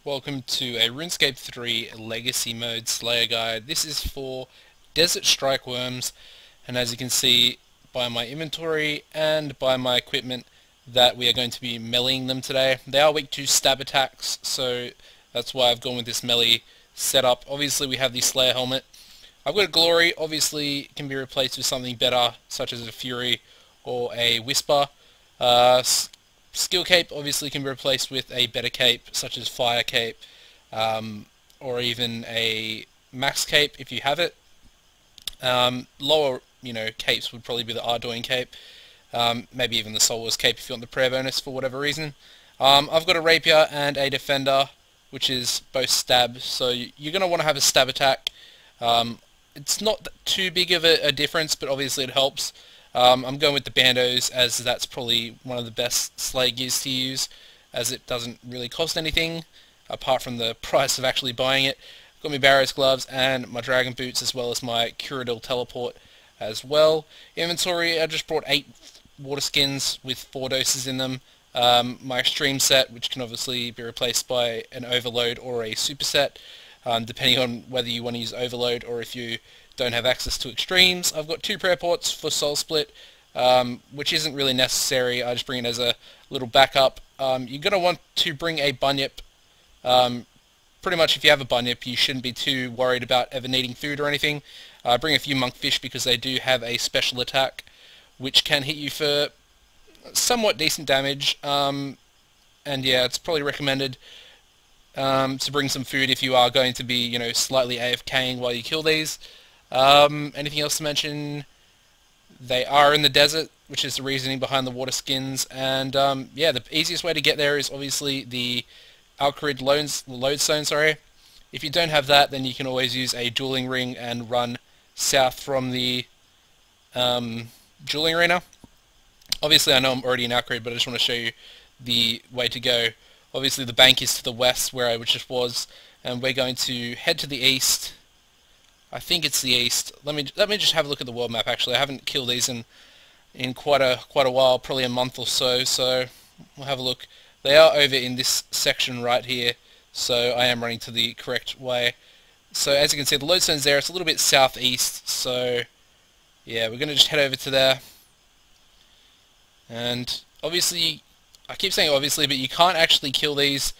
Welcome to a RuneScape 3 Legacy Mode Slayer Guide. This is for Desert Strykewyrms, and as you can see by my inventory and by my equipment that we are going to be meleeing them today. They are weak to stab attacks, so that's why I've gone with this melee setup. Obviously we have the Slayer helmet. I've got a Glory, obviously it can be replaced with something better, such as a Fury or a Whisper. Skill Cape obviously can be replaced with a better cape, such as Fire Cape, or even a Max Cape if you have it. Lower, capes would probably be the Ardoin Cape, maybe even the Soul Wars Cape if you want the prayer bonus for whatever reason. I've got a Rapier and a Defender, which is both stab, so you're going to want to have a stab attack. It's not too big of a difference, but obviously it helps. I'm going with the Bandos, as that's probably one of the best Slayer gears to use, as it doesn't really cost anything apart from the price of actually buying it. I've got my Barrow's gloves and my Dragon boots, as well as my Kharid teleport as well. Inventory, I just brought 8 water skins with 4 doses in them. My extreme set, which can obviously be replaced by an overload or a superset, depending on whether you want to use overload or if you don't have access to extremes. I've got 2 prayer ports for soul split, which isn't really necessary. I just bring it as a little backup. You're going to want to bring a bunyip. Pretty much if you have a bunyip, you shouldn't be too worried about ever needing food or anything. Bring a few monkfish because they do have a special attack which can hit you for somewhat decent damage. And yeah, it's probably recommended to bring some food if you are going to be, slightly AFKing while you kill these. Anything else to mention? They are in the desert, which is the reasoning behind the water skins, and yeah, the easiest way to get there is obviously the Kharid lodestone. If you don't have that, then you can always use a dueling ring and run south from the dueling arena. Obviously I know I'm already in Kharid, but I just want to show you the way to go. Obviously the bank is to the west, where I just was, and we're going to head to the east. I think it's the east. Let me just have a look at the world map. Actually, I haven't killed these in quite a while, probably a month or so. So we'll have a look. They are over in this section right here. So I am running to the correct way. So as you can see, the lodestone's there. It's a little bit southeast. So yeah, we're gonna just head over to there. And obviously, I keep saying obviously, but you can't actually kill these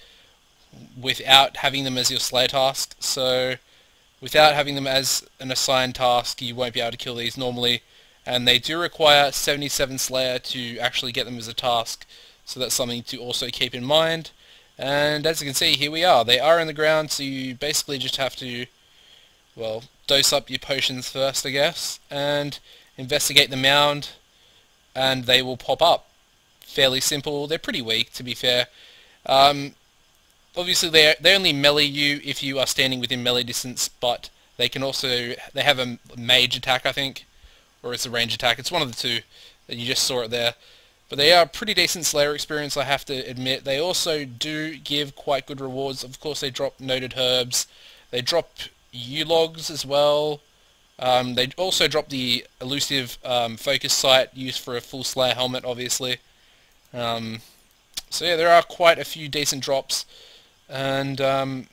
without having them as your Slayer task. So without having them as an assigned task, you won't be able to kill these normally, and they do require 77 Slayer to actually get them as a task, so that's something to also keep in mind. And as you can see, here we are. They are in the ground, so you basically just have to, well, dose up your potions first, I guess, and investigate the mound, and they will pop up. Fairly simple. They're pretty weak, to be fair. Obviously they only melee you if you are standing within melee distance, but they have a mage attack, I think, or it's a range attack. It's one of the two. You just saw it there. But they are pretty decent Slayer experience, I have to admit. They also do give quite good rewards. Of course they drop noted herbs. They drop U-logs as well. They also drop the elusive focus sight used for a full Slayer helmet, obviously. So yeah, there are quite a few decent drops. And I'm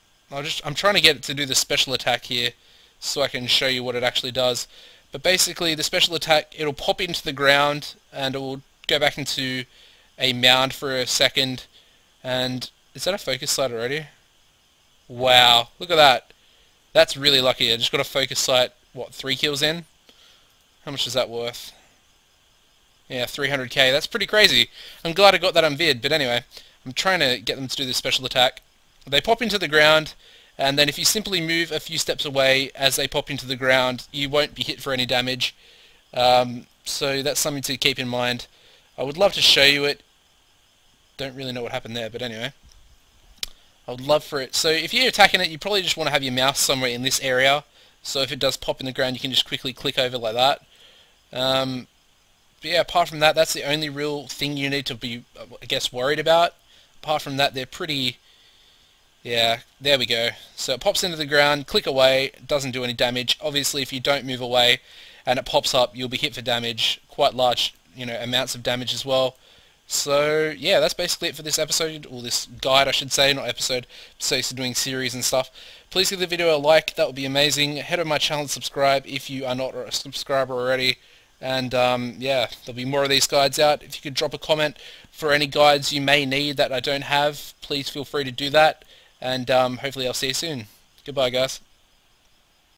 trying to get it to do the special attack here so I can show you what it actually does. But basically the special attack, it'll pop into the ground and it will go back into a mound for a second. And is that a focus sight already? Wow, look at that. That's really lucky. I just got a focus sight, what, 3 kills in? How much is that worth? Yeah, 300k. That's pretty crazy. I'm glad I got that on vid, but anyway, I'm trying to get them to do the special attack. They pop into the ground, and then if you simply move a few steps away as they pop into the ground, you won't be hit for any damage. So that's something to keep in mind. I would love to show you it. Don't really know what happened there, but anyway. I would love for it. So if you're attacking it, you probably just want to have your mouse somewhere in this area. So if it does pop in the ground, you can just quickly click over like that. But yeah, apart from that, that's the only real thing you need to be, I guess, worried about. Apart from that, they're pretty... Yeah, there we go. So it pops into the ground, click away, doesn't do any damage. Obviously, if you don't move away and it pops up, you'll be hit for damage, quite large, amounts of damage as well. So yeah, that's basically it for this episode, or this guide I should say, not episode, so used to doing series and stuff. Please give the video a like, that would be amazing. Head over my channel and subscribe if you are not a subscriber already. And yeah, there'll be more of these guides out. If you could drop a comment for any guides you may need that I don't have, please feel free to do that. And hopefully I'll see you soon. Goodbye guys.